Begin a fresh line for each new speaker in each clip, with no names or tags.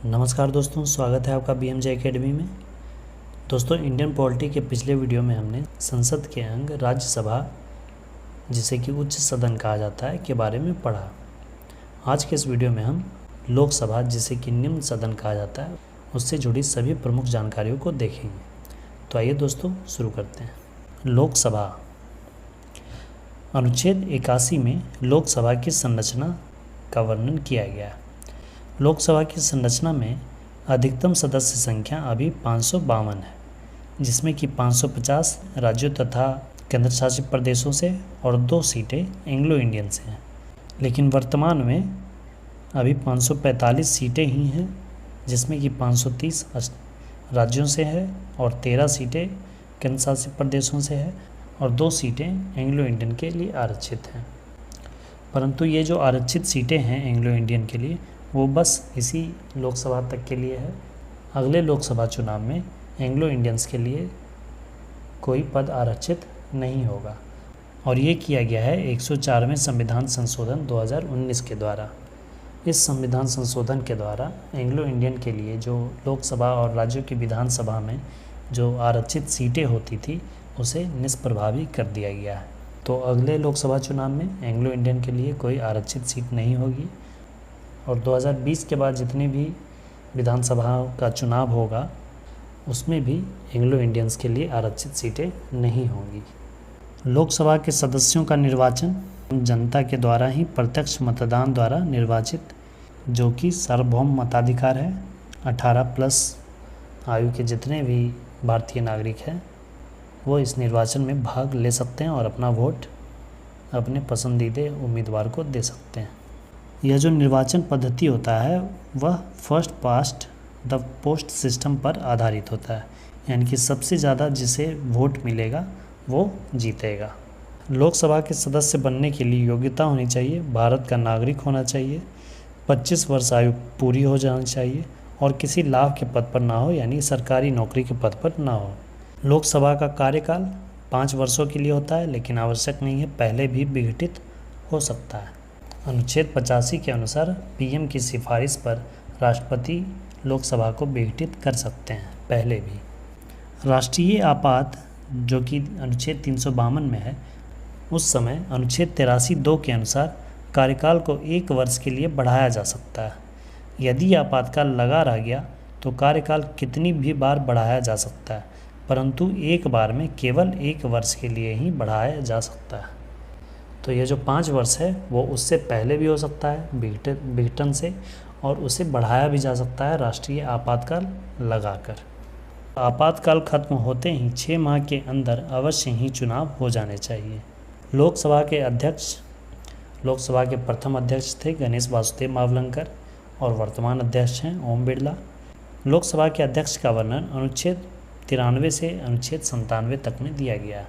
नमस्कार दोस्तों, स्वागत है आपका BMJ एकेडमी में। दोस्तों, इंडियन पॉलिटी के पिछले वीडियो में हमने संसद के अंग राज्यसभा, जिसे कि उच्च सदन कहा जाता है, के बारे में पढ़ा। आज के इस वीडियो में हम लोकसभा, जिसे कि निम्न सदन कहा जाता है, उससे जुड़ी सभी प्रमुख जानकारियों को देखेंगे। तो आइए दोस्तों शुरू करते हैं। लोकसभा। अनुच्छेद 81 में लोकसभा की संरचना का वर्णन किया गया है। लोकसभा की संरचना में अधिकतम सदस्य संख्या अभी 552 है, जिसमें कि 550 राज्यों तथा केंद्र शासित प्रदेशों से और 2 सीटें एंग्लो इंडियन से हैं। लेकिन वर्तमान में अभी 545 सीटें ही हैं, जिसमें कि 530 राज्यों से है और 13 सीटें केंद्र शासित प्रदेशों से है और 2 सीटें एंग्लो इंडियन के लिए आरक्षित हैं। परंतु ये जो आरक्षित सीटें हैं एंग्लो इंडियन के लिए, वो बस इसी लोकसभा तक के लिए है। अगले लोकसभा चुनाव में एंग्लो इंडियंस के लिए कोई पद आरक्षित नहीं होगा और ये किया गया है 104वें संविधान संशोधन 2019 के द्वारा। इस संविधान संशोधन के द्वारा एंग्लो इंडियन के लिए जो लोकसभा और राज्यों की विधानसभा में जो आरक्षित सीटें होती थी, उसे निष्प्रभावी कर दिया गया है। तो अगले लोकसभा चुनाव में एंग्लो इंडियन के लिए कोई आरक्षित सीट नहीं होगी और 2020 के बाद जितने भी विधानसभाओं का चुनाव होगा, उसमें भी एंग्लो इंडियंस के लिए आरक्षित सीटें नहीं होंगी। लोकसभा के सदस्यों का निर्वाचन जनता के द्वारा ही प्रत्यक्ष मतदान द्वारा निर्वाचित, जो कि सार्वभौम मताधिकार है। 18+ आयु के जितने भी भारतीय नागरिक हैं, वो इस निर्वाचन में भाग ले सकते हैं और अपना वोट अपने पसंदीदा उम्मीदवार को दे सकते हैं। यह जो निर्वाचन पद्धति होता है, वह first past the post system पर आधारित होता है, यानी कि सबसे ज़्यादा जिसे वोट मिलेगा वो जीतेगा। लोकसभा के सदस्य बनने के लिए योग्यता होनी चाहिए, भारत का नागरिक होना चाहिए, 25 वर्ष आयु पूरी हो जानी चाहिए और किसी लाभ के पद पर ना हो, यानी सरकारी नौकरी के पद पर ना हो। लोकसभा का कार्यकाल 5 वर्षों के लिए होता है, लेकिन आवश्यक नहीं है, पहले भी विघटित हो सकता है। अनुच्छेद 85 के अनुसार PM की सिफारिश पर राष्ट्रपति लोकसभा को विघटित कर सकते हैं पहले भी। राष्ट्रीय आपात, जो कि अनुच्छेद 352 में है, उस समय अनुच्छेद 83(2) के अनुसार कार्यकाल को 1 वर्ष के लिए बढ़ाया जा सकता है। यदि आपातकाल लगा रह गया तो कार्यकाल कितनी भी बार बढ़ाया जा सकता है, परंतु एक बार में केवल 1 वर्ष के लिए ही बढ़ाया जा सकता है। तो ये जो 5 वर्ष है, वो उससे पहले भी हो सकता है विघटन से, और उसे बढ़ाया भी जा सकता है राष्ट्रीय आपातकाल लगाकर। आपातकाल खत्म होते ही 6 माह के अंदर अवश्य ही चुनाव हो जाने चाहिए। लोकसभा के प्रथम अध्यक्ष थे गणेश वासुदेव मावलंकर और वर्तमान अध्यक्ष हैं ओम बिरला। लोकसभा के अध्यक्ष का वर्णन अनुच्छेद 93 से अनुच्छेद 97 तक में दिया गया है।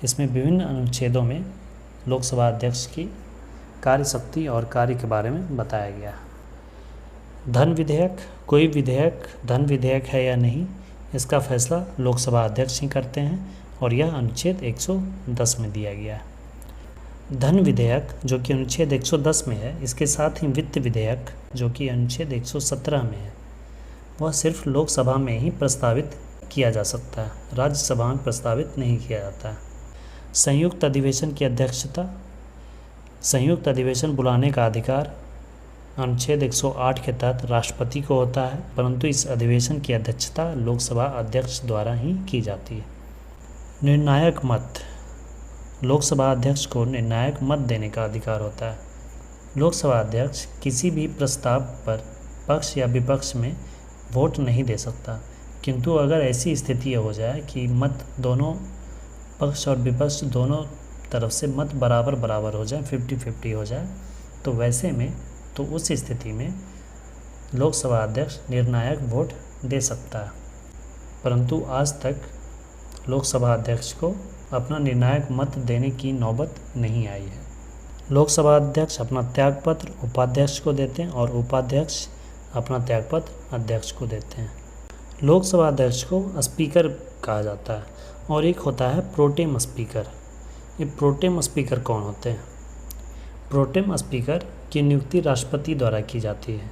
इसमें विभिन्न अनुच्छेदों में लोकसभा अध्यक्ष की कार्यशक्ति और कार्य के बारे में बताया गया। धन विधेयक, कोई विधेयक धन विधेयक है या नहीं, इसका फैसला लोकसभा अध्यक्ष ही करते हैं और यह अनुच्छेद 110 में दिया गया है। धन विधेयक, जो कि अनुच्छेद 110 में है, इसके साथ ही वित्त विधेयक, जो कि अनुच्छेद 117 में है, वह सिर्फ लोकसभा में ही प्रस्तावित किया जा सकता है, राज्यसभा में प्रस्तावित नहीं किया जाता है। संयुक्त अधिवेशन की अध्यक्षता, संयुक्त अधिवेशन बुलाने का अधिकार अनुच्छेद 108 के तहत राष्ट्रपति को होता है, परंतु इस अधिवेशन की अध्यक्षता लोकसभा अध्यक्ष द्वारा ही की जाती है। निर्णायक मत, लोकसभा अध्यक्ष को निर्णायक मत देने का अधिकार होता है। लोकसभा अध्यक्ष किसी भी प्रस्ताव पर पक्ष या विपक्ष में वोट नहीं दे सकता, किंतु अगर ऐसी स्थिति हो जाए कि मत दोनों पक्ष और विपक्ष दोनों तरफ से मत बराबर हो जाए, 50-50 हो जाए, तो वैसे में तो उस स्थिति में लोकसभा अध्यक्ष निर्णायक वोट दे सकता है। परंतु आज तक लोकसभा अध्यक्ष को अपना निर्णायक मत देने की नौबत नहीं आई है। लोकसभा अध्यक्ष अपना त्यागपत्र उपाध्यक्ष को देते हैं और उपाध्यक्ष अपना त्यागपत्र अध्यक्ष को देते हैं। लोकसभा अध्यक्ष को स्पीकर कहा जाता है और एक होता है प्रोटेम स्पीकर। ये प्रोटेम स्पीकर कौन होते हैं? प्रोटेम स्पीकर की नियुक्ति राष्ट्रपति द्वारा की जाती है।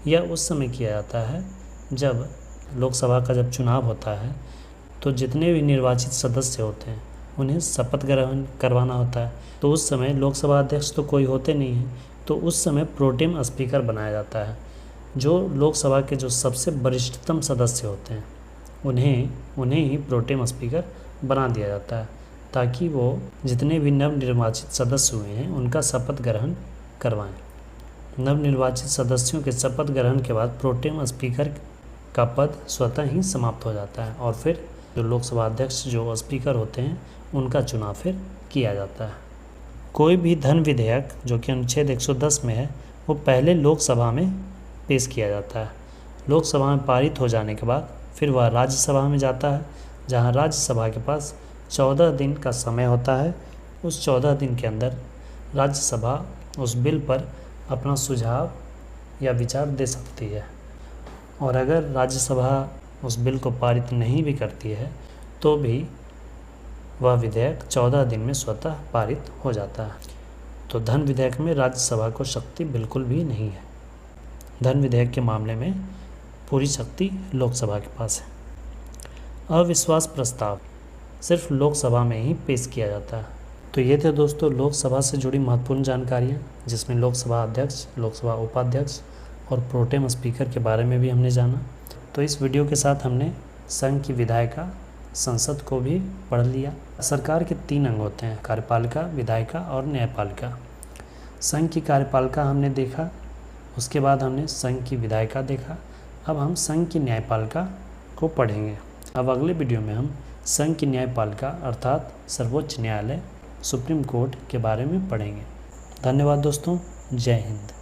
यह उस समय किया जाता है जब लोकसभा का जब चुनाव होता है तो जितने भी निर्वाचित सदस्य होते हैं उन्हें शपथ ग्रहण करवाना होता है। तो उस समय लोकसभा अध्यक्ष तो कोई होते नहीं हैं, तो उस समय प्रोटेम स्पीकर बनाया जाता है। जो लोकसभा के जो सबसे वरिष्ठतम सदस्य होते हैं उन्हें ही प्रोटेम स्पीकर बना दिया जाता है, ताकि वो जितने भी नवनिर्वाचित सदस्य हुए हैं उनका शपथ ग्रहण करवाएं। नवनिर्वाचित सदस्यों के शपथ ग्रहण के बाद प्रोटेम स्पीकर का पद स्वतः ही समाप्त हो जाता है और फिर जो लोकसभा अध्यक्ष जो स्पीकर होते हैं उनका चुनाव फिर किया जाता है। कोई भी धन विधेयक जो कि अनुच्छेद 110 में है वो पहले लोकसभा में पेश किया जाता है। लोकसभा में पारित हो जाने के बाद फिर वह राज्यसभा में जाता है, जहां राज्यसभा के पास 14 दिन का समय होता है। उस 14 दिन के अंदर राज्यसभा उस बिल पर अपना सुझाव या विचार दे सकती है, और अगर राज्यसभा उस बिल को पारित नहीं भी करती है तो भी वह विधेयक 14 दिन में स्वतः पारित हो जाता है। तो धन विधेयक में राज्यसभा को शक्ति बिल्कुल भी नहीं है। धन विधेयक के मामले में पूरी शक्ति लोकसभा के पास है। अविश्वास प्रस्ताव सिर्फ लोकसभा में ही पेश किया जाता है। तो ये थे दोस्तों लोकसभा से जुड़ी महत्वपूर्ण जानकारियाँ, जिसमें लोकसभा अध्यक्ष, लोकसभा उपाध्यक्ष और प्रोटेम स्पीकर के बारे में भी हमने जाना। तो इस वीडियो के साथ हमने संघ की विधायिका, संसद को भी पढ़ लिया। सरकार के 3 अंग होते हैं, कार्यपालिका, विधायिका और न्यायपालिका। संघ की कार्यपालिका हमने देखा, उसके बाद हमने संघ की विधायिका देखा। अब हम संघ की न्यायपालिका को पढ़ेंगे। अब अगले वीडियो में हम संघ की न्यायपालिका अर्थात सर्वोच्च न्यायालय, सुप्रीम कोर्ट के बारे में पढ़ेंगे। धन्यवाद दोस्तों, जय हिंद।